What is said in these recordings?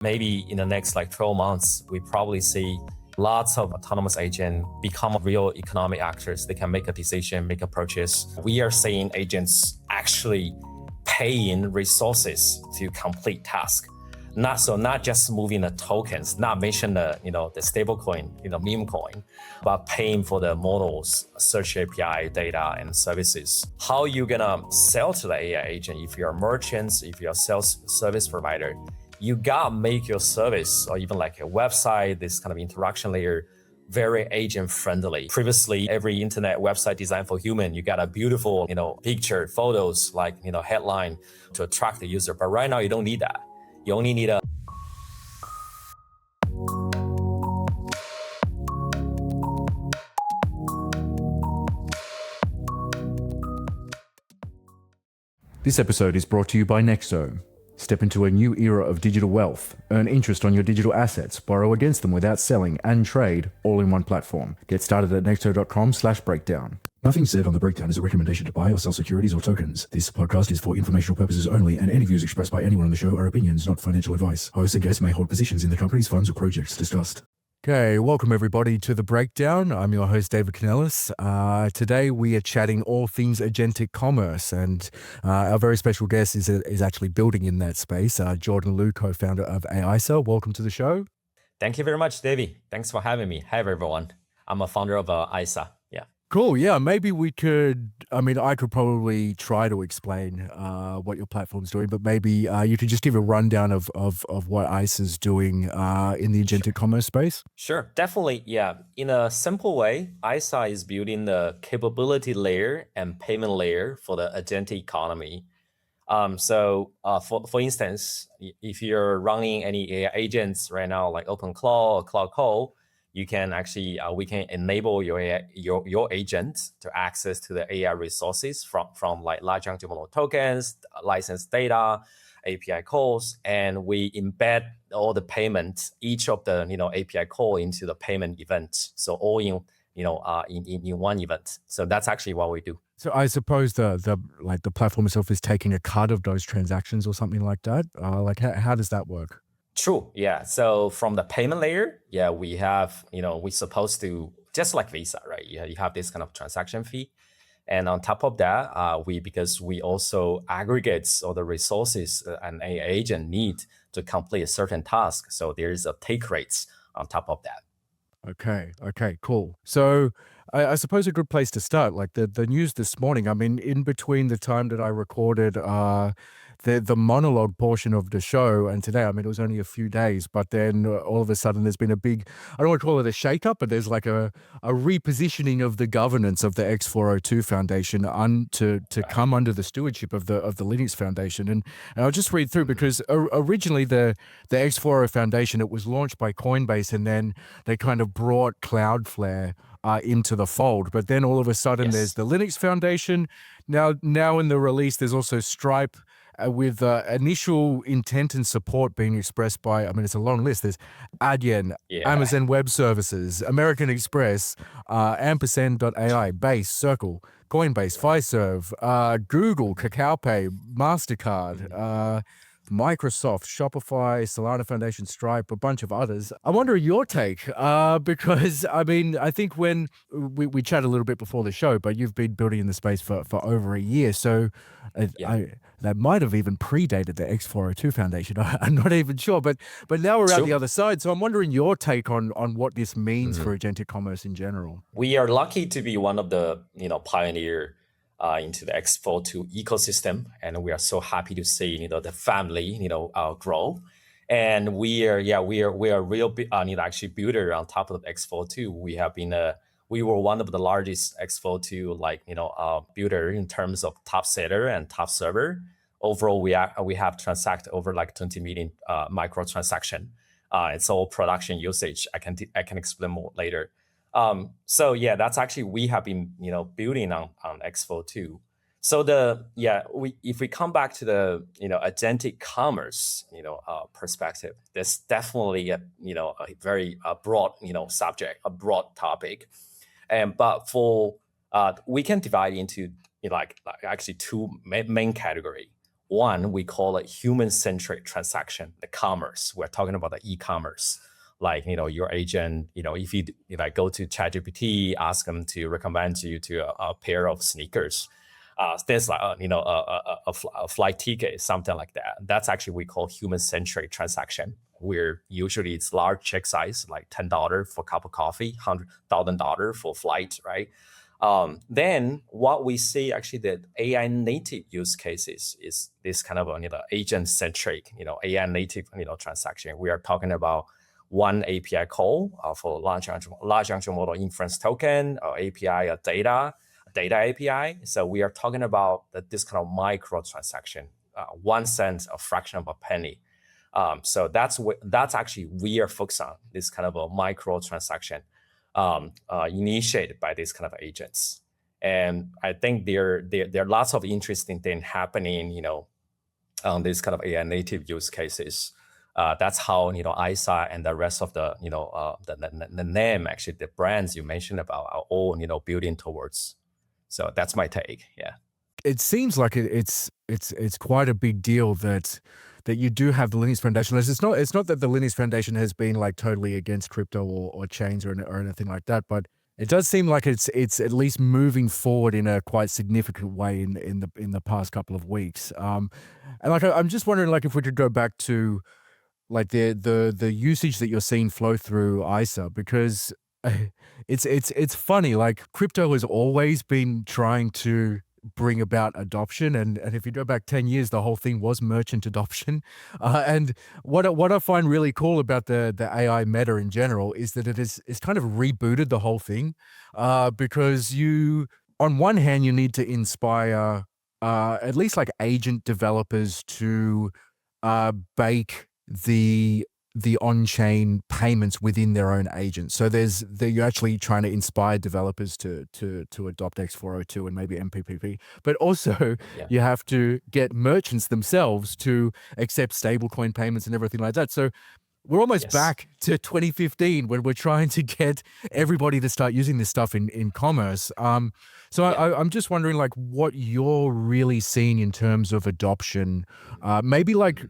Maybe in the next 12 months, we probably see lots of autonomous agents become real economic actors. They can make a decision, make a purchase. We are seeing agents actually paying resources to complete tasks. Not just moving the tokens, not mention the stable coin, meme coin, but paying for the models, search API data and services. How are you gonna sell to the AI agent? If you're merchants, if you're a sales service provider, you gotta make your service or even like a website, this kind of interaction layer, very agent friendly. Previously, every internet website designed for human, you got a beautiful, picture, photos, headline to attract the user. But right now, you don't need that. You only need a This episode is brought to you by Nexo. Step into a new era of digital wealth. Earn interest on your digital assets, borrow against them without selling, and trade all in one platform. Get started at nexo.com/breakdown. Nothing said on The Breakdown is a recommendation to buy or sell securities or tokens. This podcast is for informational purposes only, and any views expressed by anyone on the show are opinions, not financial advice. Hosts and guests may hold positions in the company's funds or projects discussed. Okay, welcome everybody to The Breakdown. I'm your host, David Canellis. Today we are chatting all things agentic commerce, and our very special guest is actually building in that space, Jordan Liu, co-founder of AIsa. Welcome to the show. Thank you very much, Davey. Thanks for having me. Hi, everyone. I'm a founder of AIsa. Yeah. Cool. Yeah, maybe we could, I could probably try to explain what your platform's doing, but maybe you could just give a rundown of what AIsa's doing in the agentic commerce space. Sure, definitely. Yeah. In a simple way, AIsa is building the capability layer and payment layer for the agentic economy. For instance, if you're running any AI agents right now, like OpenClaw or Cloud Call, you can actually we can enable your agent to access to the AI resources from like large language model tokens, licensed data, API calls, and we embed all the payments, each of the API call into the payment event. So all in in one event. So that's actually what we do. So I suppose the platform itself is taking a cut of those transactions or something like that. How does that work? True. Yeah. So from the payment layer, we have, we're supposed to, just like Visa, right? You have this kind of transaction fee. And on top of that, because we also aggregate all the resources an AI agent need to complete a certain task. So there's a take rates on top of that. Okay, cool. So I suppose a good place to start, like the news this morning, in between the time that I recorded the monologue portion of the show and today, it was only a few days, but then all of a sudden there's been a big, I don't want to call it a shakeup, but there's like a repositioning of the governance of the X402 Foundation to come under the stewardship of the Linux Foundation. And I'll just read through, because originally the X40 Foundation, it was launched by Coinbase, and then they kind of brought Cloudflare into the fold. But then all of a sudden there's the Linux Foundation. Now in the release, there's also Stripe, with initial intent and support being expressed by, it's a long list. There's Adyen, Amazon Web Services, American Express, Ampersand.ai, Base, Circle, Coinbase, Fiserv, Google, KakaoPay, MasterCard, Microsoft, Shopify, Solana Foundation, Stripe, a bunch of others. I wonder your take, because I think when we chat a little bit before the show, but you've been building in the space for over a year, so that might have even predated the X402 Foundation. I'm not even sure, but now we're at the other side. So I'm wondering your take on what this means for agentic commerce in general. We are lucky to be one of the pioneer into the X42 ecosystem, and we are so happy to see the family grow. And we are real actually builder on top of the X42. We were one of the largest X42 builder in terms of top seller and top server. Overall, we have transacted over 20 million microtransaction. It's all production usage. I can explain more later. That's actually, we have been building on X42. So if we come back to the agentic commerce perspective, there's definitely a very broad subject, a broad topic, but for we can divide into actually two main category. One, we call it human-centric transaction, the commerce. We're talking about the e-commerce. Like, your agent, if you like go to ChatGPT, ask them to recommend you to a pair of sneakers, there's like, a flight ticket, something like that. That's actually we call human-centric transaction, where usually it's large check size, like $10 for a cup of coffee, $100,000 for flight, right? Then what we see actually the AI native use cases is this kind of agent-centric, AI native, transaction. We are talking about one API call for large language model inference token, or API, or data API. So we are talking about this kind of micro transaction, 1 cent, a fraction of a penny. So that's actually we are focused on this kind of a micro transaction initiated by these kind of agents. And I think there are lots of interesting things happening, on these kind of AI native use cases. That's how AIsa and the rest of the the name, actually the brands you mentioned about, are all building towards. So that's my take. Yeah. It seems like it's quite a big deal that you do have the Linux Foundation. It's not that the Linux Foundation has been like totally against crypto or chains or anything like that, but it does seem like it's at least moving forward in a quite significant way in the past couple of weeks. And like I'm just wondering, like, if we could go back to like the usage that you're seeing flow through AIsa, because it's funny. Like, crypto has always been trying to bring about adoption, and if you go back 10 years, the whole thing was merchant adoption. And what I find really cool about the AI meta in general is that it's kind of rebooted the whole thing, because you, on one hand, you need to inspire at least like agent developers to bake the on-chain payments within their own agents. So you're actually trying to inspire developers to adopt X402 and maybe MPPP, but also you have to get merchants themselves to accept stablecoin payments and everything like that. So we're almost back to 2015 when we're trying to get everybody to start using this stuff in commerce. So I'm just wondering, like, what you're really seeing in terms of adoption, maybe like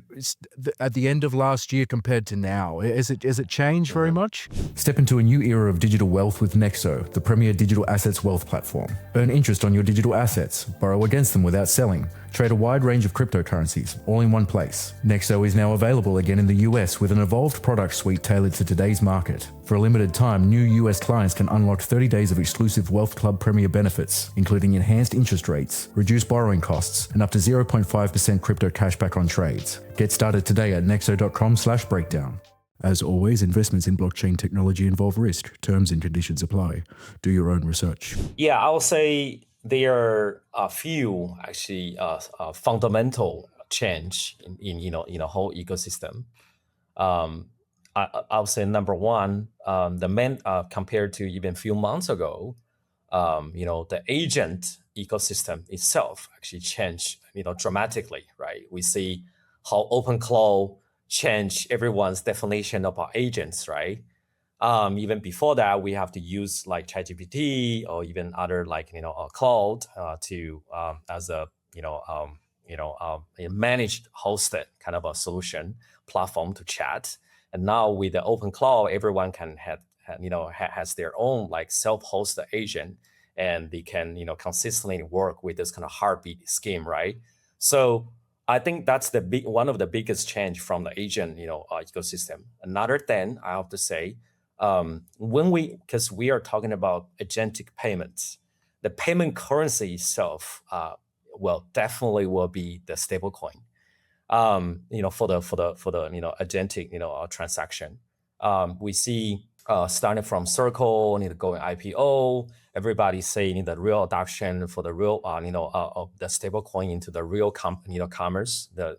at the end of last year compared to now. Has it changed very much? Step into a new era of digital wealth with Nexo, the premier digital assets wealth platform. Earn interest on your digital assets, borrow against them without selling, trade a wide range of cryptocurrencies, all in one place. Nexo is now available again in the US with an evolved product suite tailored to today's market. For a limited time, new US clients can unlock 30 days of exclusive Wealth Club Premier benefits, including enhanced interest rates, reduced borrowing costs, and up to 0.5% crypto cashback on trades. Get started today at nexo.com/breakdown. As always, investments in blockchain technology involve risk. Terms and conditions apply. Do your own research. Yeah, I will say there are a few actually fundamental change in a whole ecosystem. I'll say number one, the main compared to even a few months ago, the agent ecosystem itself actually changed, dramatically, right? We see how OpenClaw changed everyone's definition of our agents, right? Even before that, we have to use like ChatGPT or even other like cloud to as a a managed hosted kind of a solution platform to chat. And now with the OpenClaw, everyone can has their own like self-hosted agent, and they can consistently work with this kind of heartbeat scheme, right? So I think that's one of the biggest change from the agent ecosystem. Another thing I have to say, because we are talking about agentic payments, the payment currency itself, definitely will be the stablecoin. For the agentic transaction. We see starting from Circle, going IPO. Everybody saying the real adoption for the real of the stablecoin into the real commerce, the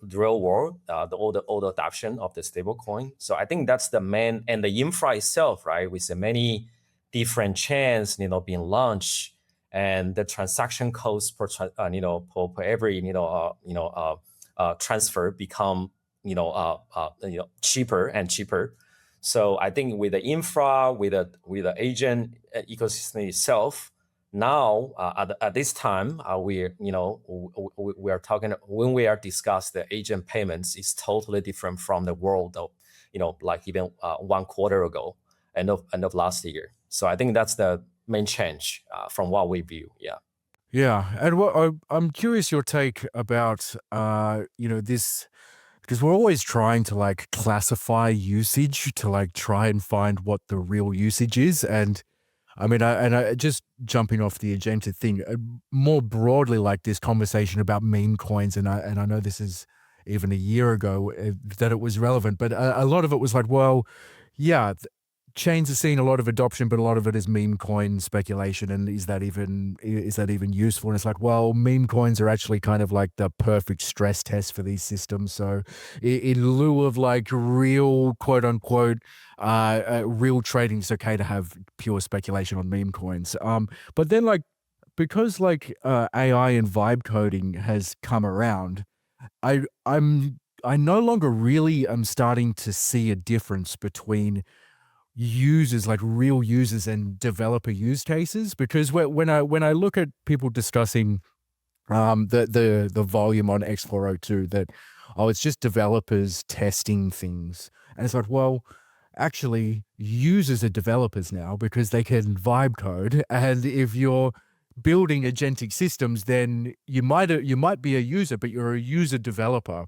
real world, all the adoption of the stablecoin. So I think that's the main, and the infra itself, right? With the many different chains being launched, and the transaction costs per every transfer become cheaper and cheaper. So I think with the infra, with the agent ecosystem itself, Now, at this time, we are talking when we are discuss the agent payments is totally different from the world of, like even 1 quarter ago, end of last year. So I think that's the main change from what we view. Yeah. Yeah, and I'm curious your take about this, because we're always trying to like classify usage to like try and find what the real usage is. And I mean, I just jumping off the agenda thing, more broadly, like this conversation about meme coins, and I know this is even a year ago that it was relevant, but a lot of it was like, well, yeah, chains are seeing a lot of adoption, but a lot of it is meme coin speculation, and is that even useful? And it's like, well, meme coins are actually kind of like the perfect stress test for these systems. So, in lieu of like real quote unquote real trading, it's okay to have pure speculation on meme coins. But then like because like AI and vibe coding has come around, I no longer really am starting to see a difference between users, like real users and developer use cases, because when I look at people discussing the volume on X402, that it's just developers testing things, and it's like, well, actually users are developers now because they can vibe code, and if you're building agentic systems, then you might be a user, but you're a user developer.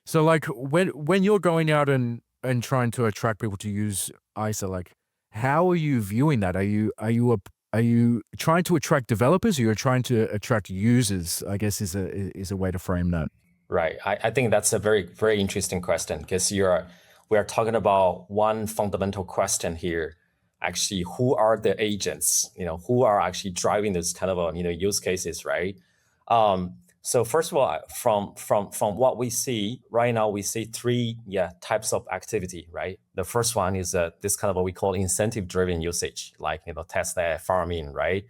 So like when you're going out and trying to attract people to use AIsa, like how are you viewing that? Are you trying to attract developers, or you're trying to attract users? I guess is a way to frame that. Right. I think that's a very, very interesting question, because we are talking about one fundamental question here. Actually, who are the agents? Who are actually driving this kind of use cases, right? So first of all, from what we see right now, we see three types of activity, right? The first one is this kind of what we call incentive-driven usage, like testnet, farming, right?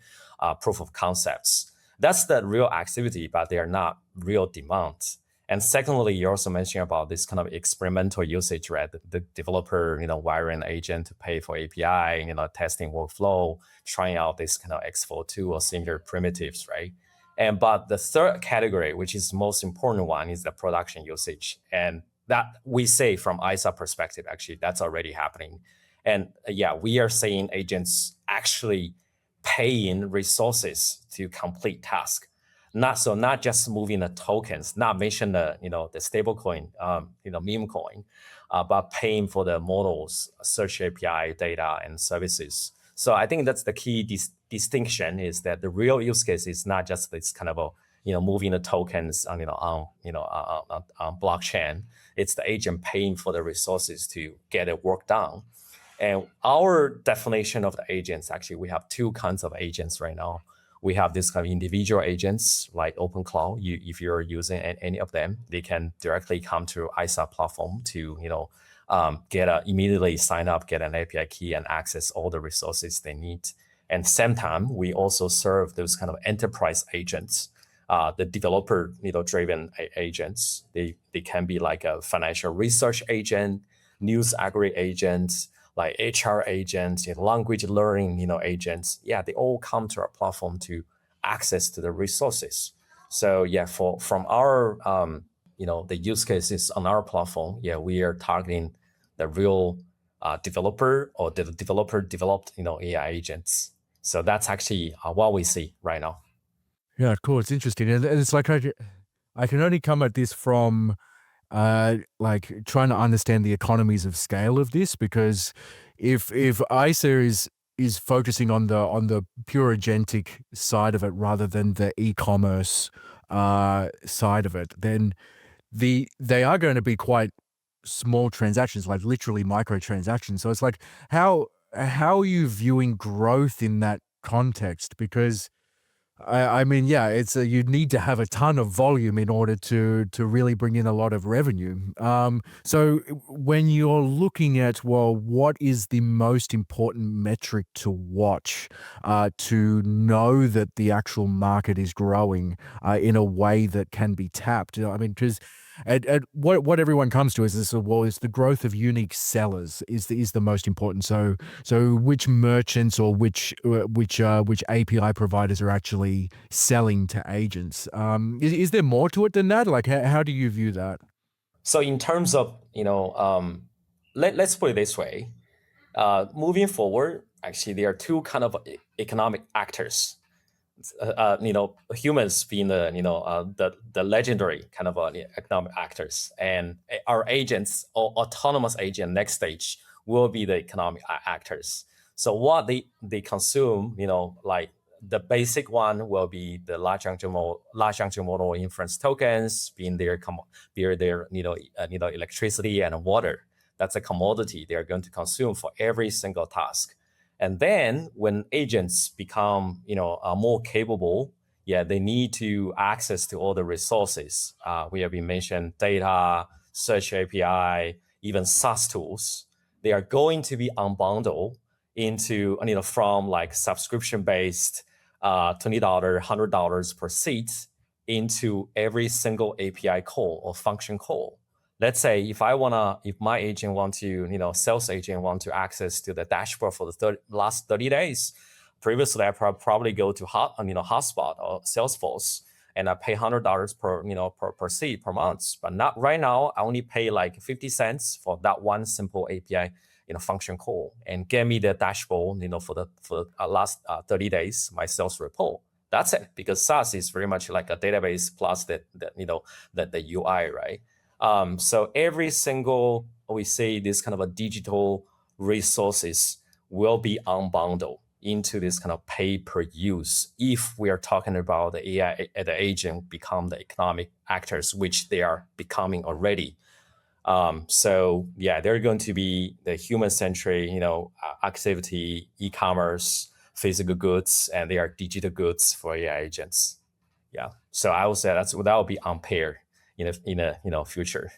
Proof of concepts. That's the real activity, but they are not real demands. And secondly, you also mentioned about this kind of experimental usage, right? The developer, wiring agent to pay for API, testing workflow, trying out this kind of X42 or similar primitives, right? But the third category, which is the most important one, is the production usage. And that we say from AIsa perspective, actually, that's already happening. And we are seeing agents actually paying resources to complete tasks. Not just moving the tokens, not mention the stablecoin, meme coin, but paying for the models, search API data and services. So I think that's the key distinction, is that the real use case is not just this kind of moving the tokens on blockchain. It's the agent paying for the resources to get the work done. And our definition of the agents, actually, we have two kinds of agents right now. We have this kind of individual agents like OpenCloud. If you're using any of them, they can directly come to AIsa platform to immediately sign up, get an API key, and access all the resources they need. And same time, we also serve those kind of enterprise agents, the developer driven agents. They can be like a financial research agent, news aggregate agents, like HR agents, language learning, agents. They all come to our platform to access to the resources. So from our, the use cases on our platform, we are targeting the real developer or the developer developed, AI agents. So that's actually what we see right now. Yeah, cool. It's interesting, and it's like I can only come at this from like trying to understand the economies of scale of this, because if AIsa is focusing on the pure agentic side of it rather than the e-commerce side of it, then they are going to be quite small transactions, like literally microtransactions. So it's like how are you viewing growth in that context? Because I mean, it's you need to have a ton of volume in order to really bring in a lot of revenue. So when you're looking at, well, what is the most important metric to watch to know that the actual market is growing in a way that can be tapped? I mean, because and what everyone comes to is this, well, is the growth of unique sellers is the most important. So which merchants or which API providers are actually selling to agents? Is there more to it than that? Like, how do you view that? So in terms of, let's put it this way. Moving forward, actually, there are two kind of economic actors. Humans being the legendary kind of economic actors, and our agents or autonomous agent next stage will be the economic actors. So what they consume, like the basic one will be the large language model inference tokens, being their electricity and water. That's a commodity they are going to consume for every single task. And then when agents become more capable, they need to access to all the resources. We have been mentioned data, search API, even SaaS tools. They are going to be unbundled into from like subscription based $20, $100 per seat into every single API call or function call. Let's say if my agent sales agent want to access to the dashboard for the last 30 days, previously I probably go to Hotspot or Salesforce and I pay $100 per seat per month. But not right now, I only pay like 50 cents for that one simple API function call and get me the dashboard for the last 30 days, my sales report. That's it, because SaaS is very much like a database plus the UI, right? So every single, we say this kind of a digital resources will be unbundled into this kind of pay per use if we are talking about the AI, the agent become the economic actors, which they are becoming already. So they're going to be the human-centric, activity, e-commerce, physical goods, and they are digital goods for AI agents. Yeah. So I would say that will be unpaired in a future.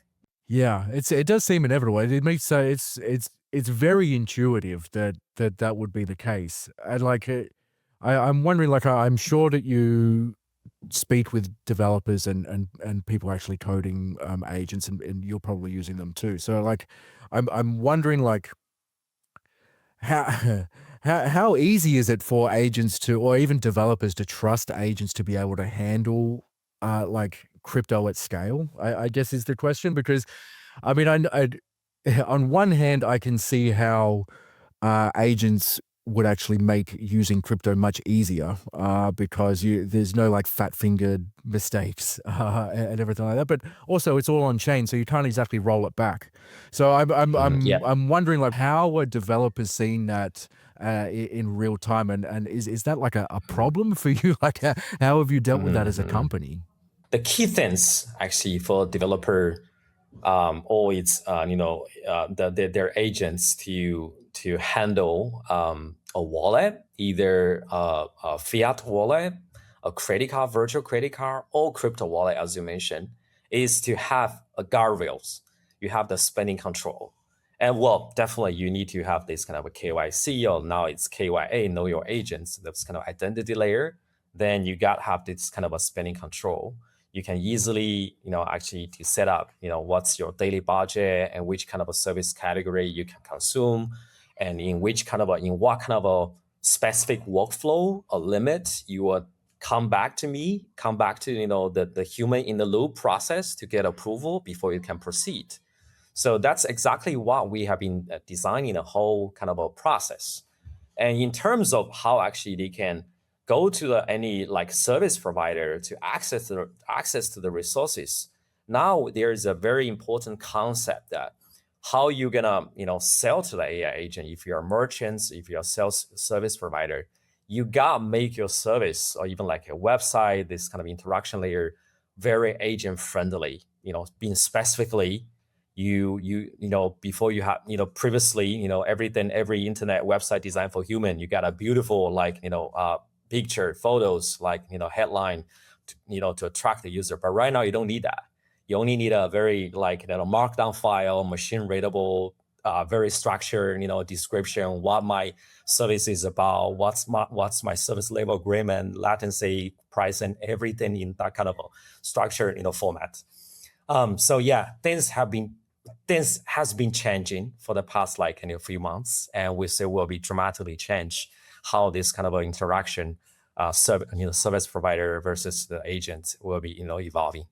Yeah, it does seem inevitable. It makes it's very intuitive that would be the case. And like I'm wondering, like I'm sure that you speak with developers and people actually coding agents, and you're probably using them too. So like I'm wondering, like how how easy is it for agents to, or even developers to trust agents to be able to handle like crypto at scale? I guess is the question, because I mean on one hand I can see how agents would actually make using crypto much easier because there's no like fat-fingered mistakes and everything like that. But also it's all on chain, so you can't exactly roll it back. So I'm wondering, like, how are developers seeing that in real time, and is that like a problem for you? Like, how have you dealt with that as a company? The key things actually for developer or it's their agents to handle a wallet, either a fiat wallet, a credit card, virtual credit card, or crypto wallet, as you mentioned, is to have a guardrails. You have the spending control. And well, definitely you need to have this kind of a KYC, or now it's KYA, know your agents, that's kind of identity layer. Then you got to have this kind of a spending control. You can easily, actually to set up, what's your daily budget and which kind of a service category you can consume, and in what kind of a specific workflow or limit you would come back to the human in the loop process to get approval before you can proceed. So that's exactly what we have been designing a whole kind of a process. And in terms of how actually they can go to any like service provider to access to the resources, now there is a very important concept that how you gonna sell to the AI agent. If you're merchants, if you're a sales service provider, you gotta make your service or even like a website, this kind of interaction layer, very agent friendly. Being specifically before you have previously every internet website designed for human, you got a beautiful picture, photos, headline to attract the user. But right now you don't need that. You only need a very markdown file, machine readable, very structured description, what my service is about, what's my service level agreement, latency, price, and everything in that kind of a structured format. So yeah, things has been changing for the past few months, and we say will be dramatically change how this kind of interaction, service provider versus the agent will be evolving.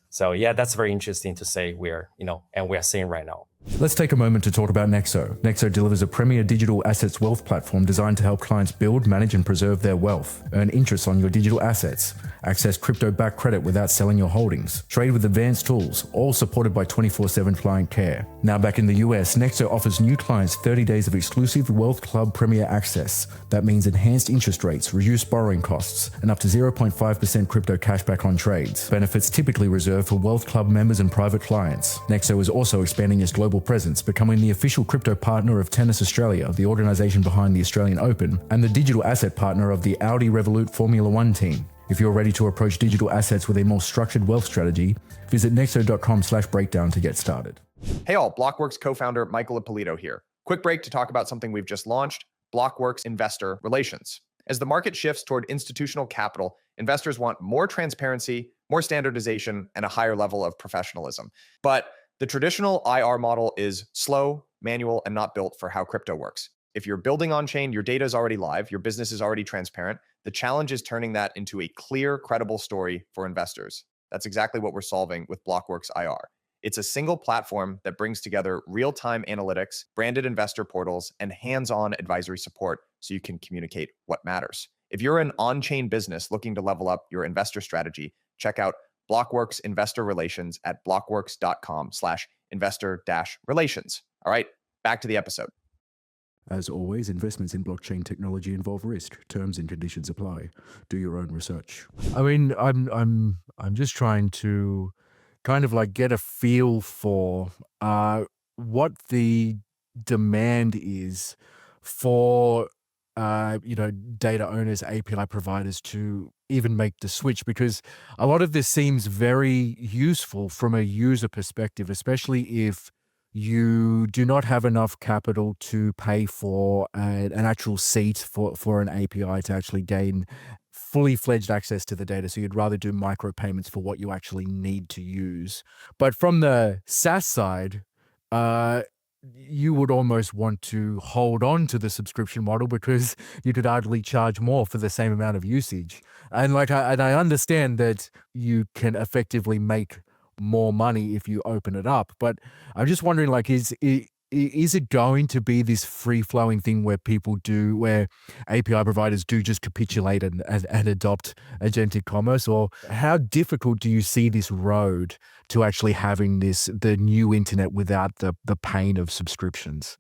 So yeah, that's very interesting to say and we're seeing right now. Let's take a moment to talk about Nexo. Nexo delivers a premier digital assets wealth platform designed to help clients build, manage, and preserve their wealth, earn interest on your digital assets, access crypto-backed credit without selling your holdings, trade with advanced tools, all supported by 24/7 client care. Now back in the US, Nexo offers new clients 30 days of exclusive Wealth Club Premier access. That means enhanced interest rates, reduced borrowing costs, and up to 0.5% crypto cashback on trades. Benefits typically reserved for Wealth Club members and private clients. Nexo is also expanding its global presence, becoming the official crypto partner of Tennis Australia, the organisation behind the Australian Open, and the digital asset partner of the Audi Revolut Formula One team. If you're ready to approach digital assets with a more structured wealth strategy, visit nexo.com/breakdown to get started. Hey all, Blockworks co-founder Michael Ippolito here. Quick break to talk about something we've just launched, Blockworks Investor Relations. As the market shifts toward institutional capital, investors want more transparency, more standardization, and a higher level of professionalism. But the traditional IR model is slow, manual, and not built for how crypto works. If you're building on-chain, your data is already live, your business is already transparent. The challenge is turning that into a clear, credible story for investors. That's exactly what we're solving with Blockworks IR. It's a single platform that brings together real-time analytics, branded investor portals, and hands-on advisory support so you can communicate what matters. If you're an on-chain business looking to level up your investor strategy, check out Blockworks Investor Relations at blockworks.com/investor-relations. All right, back to the episode. As always, investments in blockchain technology involve risk. Terms and conditions apply. Do your own research. I mean, I'm just trying to kind of like get a feel for what the demand is for data owners, API providers to even make the switch, because a lot of this seems very useful from a user perspective, especially if you do not have enough capital to pay for an actual seat for an API to actually gain fully fledged access to the data. So you'd rather do micropayments for what you actually need to use. But from the SaaS side, you would almost want to hold on to the subscription model because you could hardly charge more for the same amount of usage. And I understand that you can effectively make more money if you open it up, but I'm just wondering, is it going to be this free-flowing thing where API providers do just capitulate and adopt agentic commerce? Or how difficult do you see this road to actually having the new internet without the pain of subscriptions?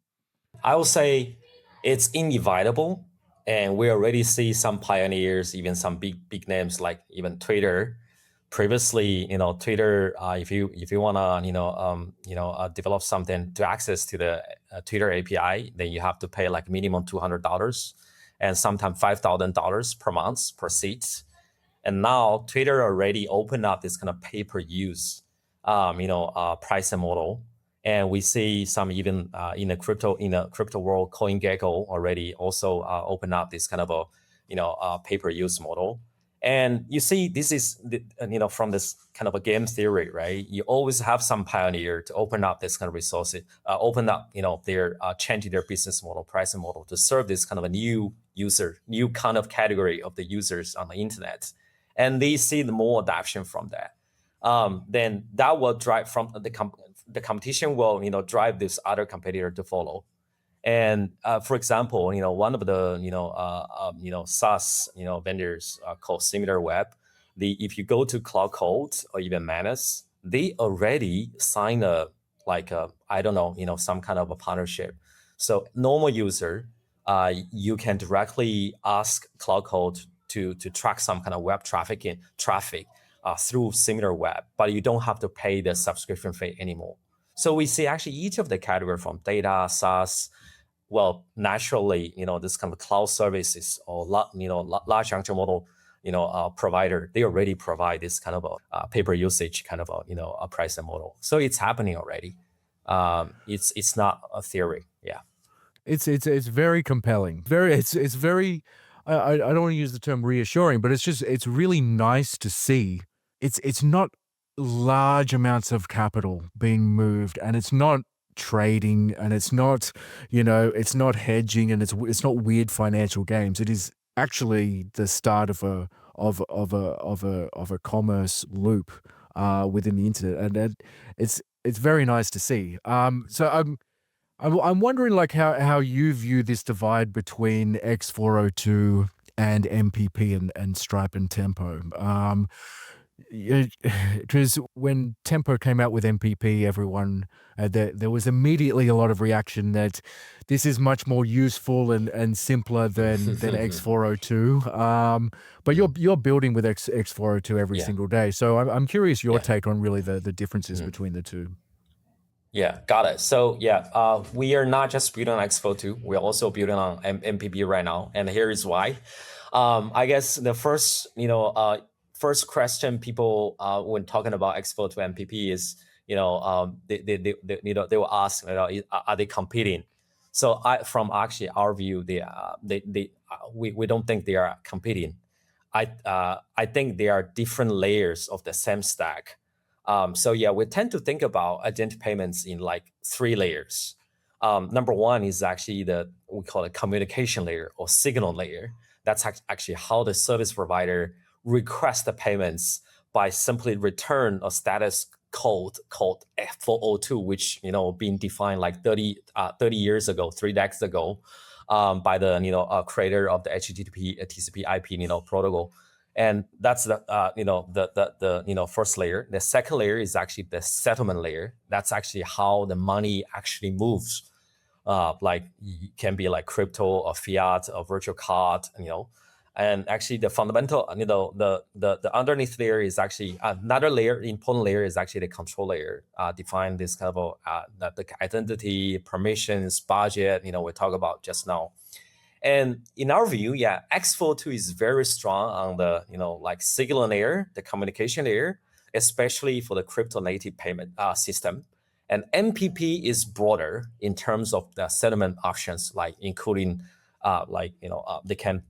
I will say it's inevitable, and we already see some pioneers, even some big names like even Twitter. Previously, Twitter, if you wanna develop something to access to the Twitter API, then you have to pay like minimum $200 and sometimes $5,000 per month per seat. And now Twitter already opened up this kind of pay-per-use pricing model, and we see some even in the crypto world, CoinGecko already also open up this kind of a pay-per-use model. And you see, this is from this kind of a game theory, right? You always have some pioneer to open up this kind of resources, their changing their business model, pricing model to serve this kind of a new kind of category of the users on the internet, and they see the more adoption from that. Then that will drive from the competition will drive this other competitor to follow. And for example, one of the SaaS vendors called SimilarWeb, if you go to Cloud Code or even Manus, they already sign some kind of a partnership. So normal user, you can directly ask Cloud Code to track some kind of web traffic through SimilarWeb, but you don't have to pay the subscription fee anymore. So we see actually each of the category from data, SaaS, well, naturally, this kind of cloud services or large language model, provider, they already provide this kind of a pay per usage kind of a pricing model. So it's happening already. It's not a theory. Yeah, it's very compelling. It's very. I don't want to use the term reassuring, but it's really nice to see. It's not large amounts of capital being moved, and it's not trading, and it's not, it's not hedging, and it's not weird financial games. It is actually the start of a commerce loop within the internet, and it's very nice to see. So I'm wondering, like, how you view this divide between X402 and MPP and Stripe and Tempo. Because when Tempo came out with MPP, everyone there was immediately a lot of reaction that this is much more useful and simpler than X402. But you're building with X402 every Yeah. single day, so I'm curious your Yeah. take on really the differences between the two. Yeah, got it. So yeah, we are not just building on X42, we're also building on MPP right now, and here is why. I guess the first question people when talking about X42 MPP is, they will ask, are they competing? So from actually our view, we don't think they are competing. I think they are different layers of the same stack. So yeah, we tend to think about agentic payments in like 3 layers. Number one is actually we call it communication layer or signal layer. That's actually how the service provider requests the payments by simply return a status code called F402, which being defined like 30 years ago, 3 decades ago, by the creator of the HTTP TCP IP protocol. And that's the first layer. The second layer is actually the settlement layer. That's actually how the money actually moves. Like it can be like crypto or fiat or virtual card, And actually the fundamental, the underneath layer is actually another layer, important layer is actually the control layer. Define this kind of the identity, permissions, budget, we talk about just now. And in our view, yeah, X42 is very strong on the, like signal layer, the communication layer, especially for the crypto native payment system. And MPP is broader in terms of the settlement options, like including, they can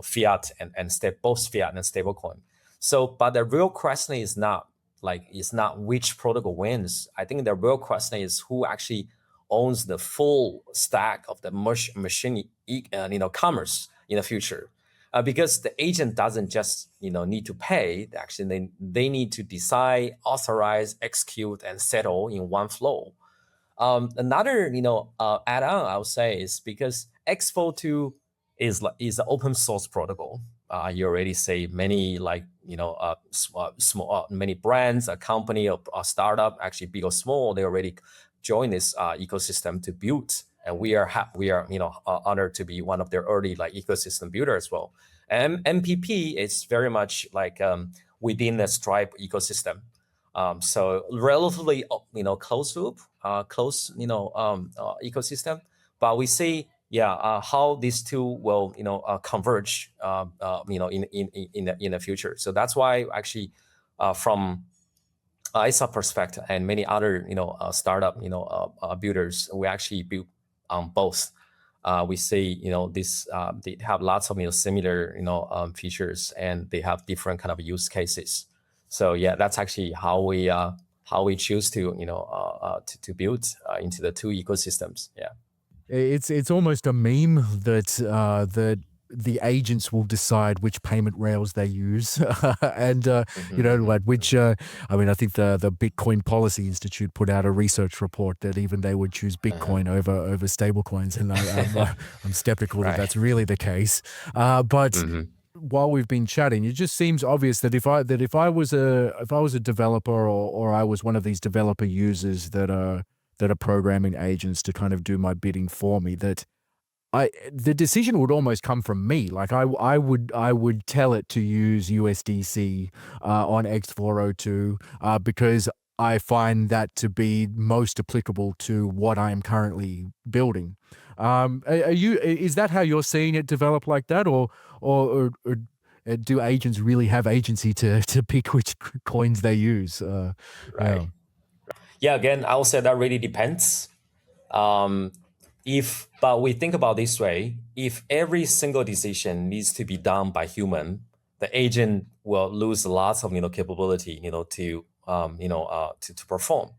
fiat and both fiat and stablecoin. So, but the real question is not which protocol wins. I think the real question is who actually owns the full stack of the machine commerce in the future, because the agent doesn't just need to pay. Actually, they need to decide, authorize, execute, and settle in one flow. Another add-on I would say is because X42 is an open source protocol. You already say many small many brands, a company or a startup, actually big or small, they already join this ecosystem to build, and we are honored to be one of their early ecosystem builders as well. And MPP is very much within the Stripe ecosystem, so relatively close loop, ecosystem. But we see how these two will converge in the future. So that's why actually from AIsa perspective and many other startup builders, we actually build on both. We see this they have lots of similar features, and they have different kind of use cases. So yeah, that's actually how we choose to to build into the two ecosystems. Yeah, It's almost a meme that the agents will decide which payment rails they use, and like which. I mean, I think the Bitcoin Policy Institute put out a research report that even they would choose Bitcoin over stablecoins, and I'm skeptical that that's really the case. But while we've been chatting, it just seems obvious that if I was a developer, or I was one of these developer users that are programming agents to kind of do my bidding for me, that the decision would almost come from me. Like I would tell it to use USDC on X402 because I find that to be most applicable to what I am currently building. Is that how you're seeing it develop like that, or do agents really have agency to pick which coins they use? Right. Yeah, again, I would say that really depends. But we think about this way: if every single decision needs to be done by human, the agent will lose lots of capability to to perform.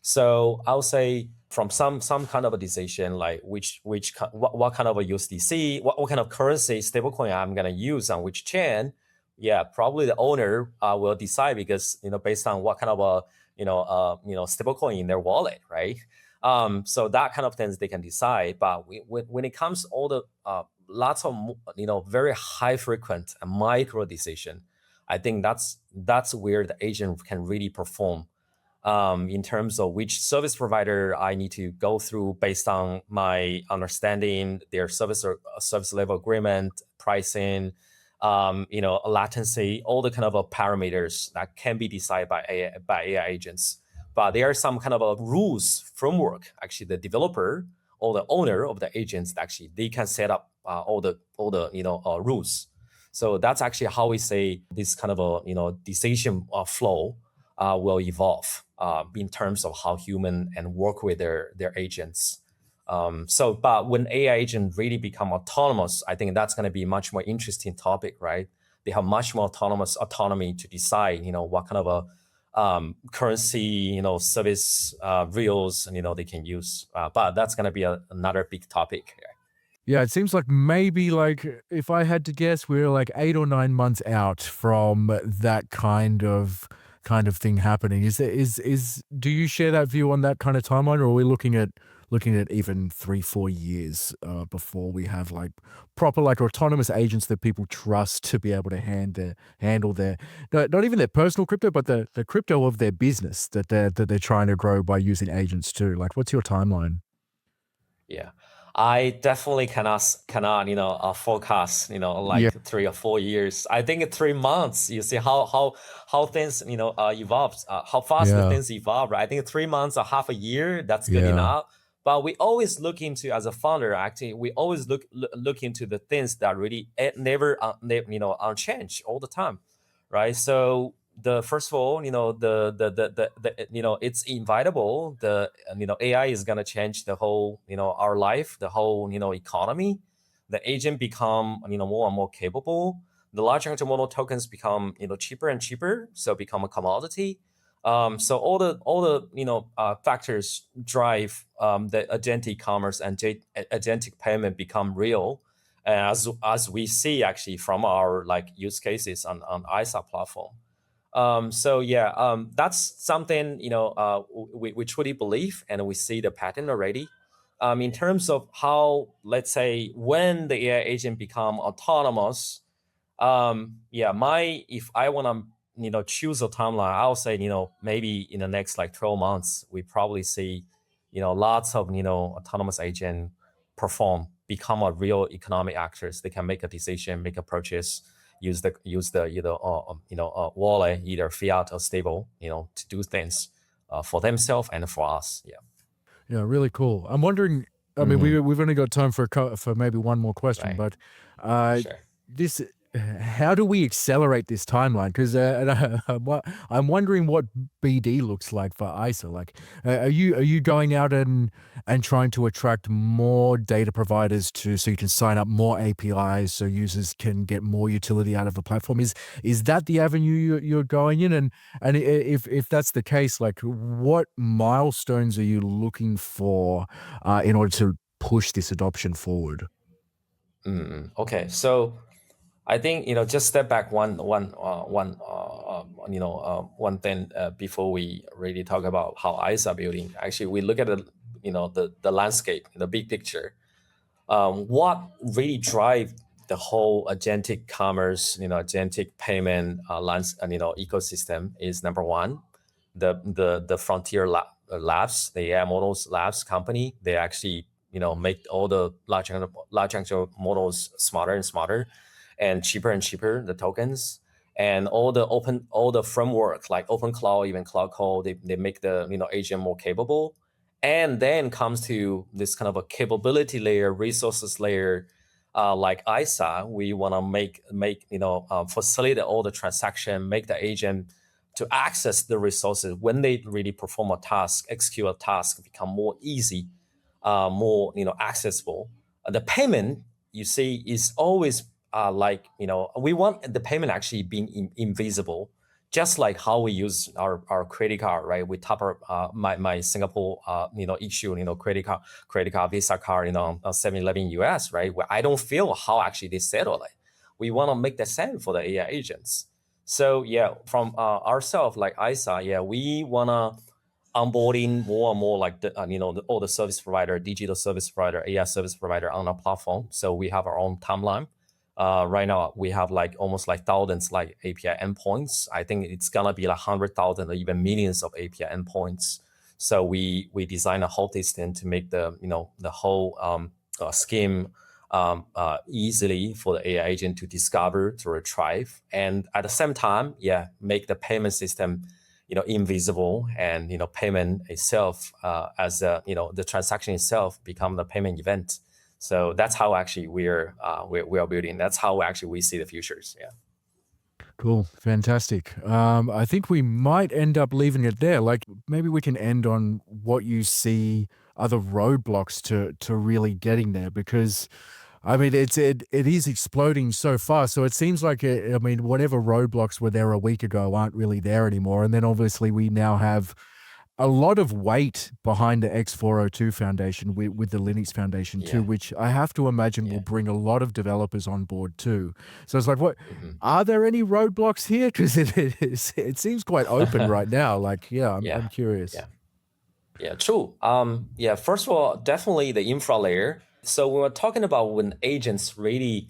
So I'll say from some kind of a decision, like what kind of a USDC, what kind of currency stablecoin I'm gonna use on which chain. Yeah, probably the owner will decide, because based on what kind of a stablecoin in their wallet, right? So that kind of things they can decide. But when it comes all the lots of very high frequent and micro decision, I think that's where the agent can really perform. In terms of which service provider I need to go through based on my understanding, their service or service level agreement, pricing, latency, all the kind of parameters that can be decided by AI agents. But there are some kind of rules framework. Actually, the developer or the owner of the agents, actually they can set up all the rules. So that's actually how we say this kind of a decision flow will evolve in terms of how human and work with their agents. But when AI agent really become autonomous, I think that's going to be much more interesting topic, right? They have much more autonomy to decide, what kind of a currency, service reals, they can use. But that's going to be another big topic. Yeah, it seems like maybe, like, if I had to guess, we're like 8 or 9 months out from that kind of thing happening. Do you share that view on that kind of timeline, or are we looking at even 3-4 years before we have like proper like autonomous agents that people trust to be able to handle their not even their personal crypto, but the crypto of their business that they're trying to grow by using agents too? Like, what's your timeline? Yeah, I definitely cannot forecast like Yeah. 3 or 4 years. I think 3 months. You see how things evolve, how fast the Yeah. things evolve. Right? I think 3 months or half a year, that's good Yeah. enough. But we always look into, as a founder, actually, we always look into the things that really never unchanged all the time, right? So the first of all, it's inevitable. The AI is gonna change the whole our life, the whole economy. The agent become more and more capable. The large language model tokens become cheaper and cheaper, so become a commodity. So all the factors drive the agentic commerce and agentic payment become real, as we see actually from our like use cases on AIsa platform. So yeah, that's something we truly believe, and we see the pattern already. In terms of how, let's say, when the AI agent become autonomous, if I want to choose a timeline, I'll say maybe in the next like 12 months we probably see lots of autonomous agent become a real economic actors. They can make a decision, make a purchase, use the wallet, either fiat or stable, to do things for themselves and for us. Yeah, really cool. I'm wondering, I mean, we've only got time for maybe one more question, Right. but Sure. this, how do we accelerate this timeline? Because I'm wondering what BD looks like for AIsa. Like, are you going out and trying to attract more data providers so you can sign up more APIs so users can get more utility out of the platform? Is that the avenue you're going in? And if that's the case, like, what milestones are you looking for in order to push this adoption forward? Okay, so I think just step back one thing before we really talk about how AIsa building. Actually, we look at the landscape, the big picture. What really drive the whole agentic commerce, agentic payment ecosystem is, number one, the frontier labs, the AI models labs company. They actually make all the large language models smarter and smarter, and cheaper, the tokens, and all the framework like open cloud, even cloud code. They make the agent more capable. And then comes to this kind of a capability layer, resources layer, like AIsa. We want to make facilitate all the transaction, make the agent to access the resources when they really perform a task, execute a task, become more easy, more accessible. The payment, you see, is always we want the payment actually being invisible just like how we use our credit card, right? We tap our my Singapore issue credit card Visa card 7-Eleven US, right? Where I don't feel how actually they settle it. We want to make the same for the AI agents. So yeah, from ourselves like AIsa, yeah, we wanna onboarding more and more like all the service provider, digital service provider, AI service provider on our platform. So we have our own timeline. Right now we have like almost like thousands like API endpoints. I think it's gonna be like 100,000 or even millions of API endpoints. So we design a whole system to make the the whole scheme easily for the AI agent to discover, to retrieve, and at the same time, yeah, make the payment system invisible, and payment itself as the transaction itself become the payment event. So that's how actually we are building. That's how actually we see the futures. Yeah. Cool. Fantastic. I think we might end up leaving it there. Like maybe we can end on what you see are the roadblocks to really getting there, because I mean, it is exploding so fast. So it seems like, whatever roadblocks were there a week ago aren't really there anymore. And then obviously we now have a lot of weight behind the X402 Foundation with the Linux Foundation too, which I have to imagine will bring a lot of developers on board too. So it's like, what are there any roadblocks here? Because it seems quite open right now. Like, I'm curious. Yeah, true. First of all, definitely the infra layer. So when we're talking about when agents really,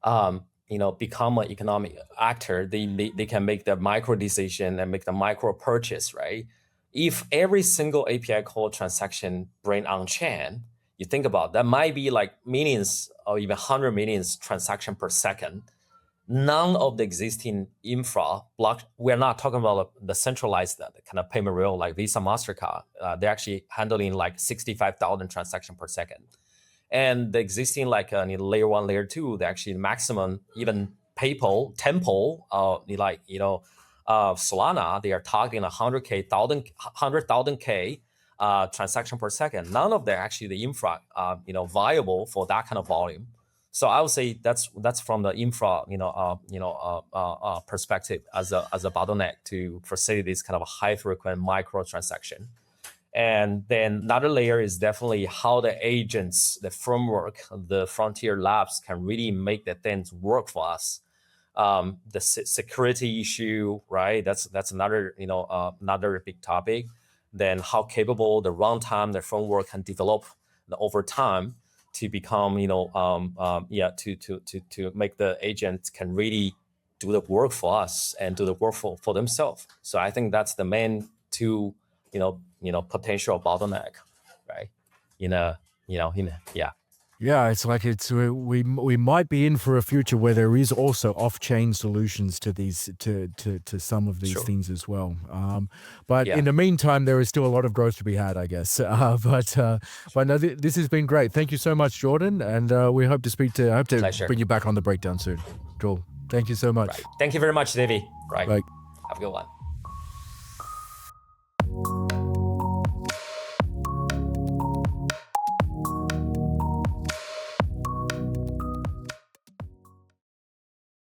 become an economic actor, they can make the micro decision and make the micro purchase, right? If every single API call transaction bring on chain, you think about that might be like millions or even 100 million transaction per second. None of the existing infra block, we're not talking about the centralized kind of payment rail like Visa, MasterCard. They're actually handling like 65,000 transactions per second. And the existing like layer 1, layer 2, the actually maximum, even PayPal, Temple, Solana, they are targeting 100,000 transaction per second. None of them actually the infra, viable for that kind of volume. So I would say that's from the infra, perspective as a bottleneck to facilitate this kind of a high frequent micro transaction. And then another layer is definitely how the agents, the framework, the frontier labs can really make the things work for us. The security issue, right? That's another another big topic. Then how capable the runtime, the framework can develop over time to become to make the agents can really do the work for us and do the work for themselves. So I think that's the main two potential bottleneck, right? Yeah, it's like we might be in for a future where there is also off-chain solutions to these to some of these things as well. But in the meantime, there is still a lot of growth to be had, I guess. But no, this has been great. Thank you so much, Jordan, and we hope to Pleasure. bring you back on the breakdown soon. Cool. Thank you so much. Right. Thank you very much, Davey. Right. Bye. Have a good one.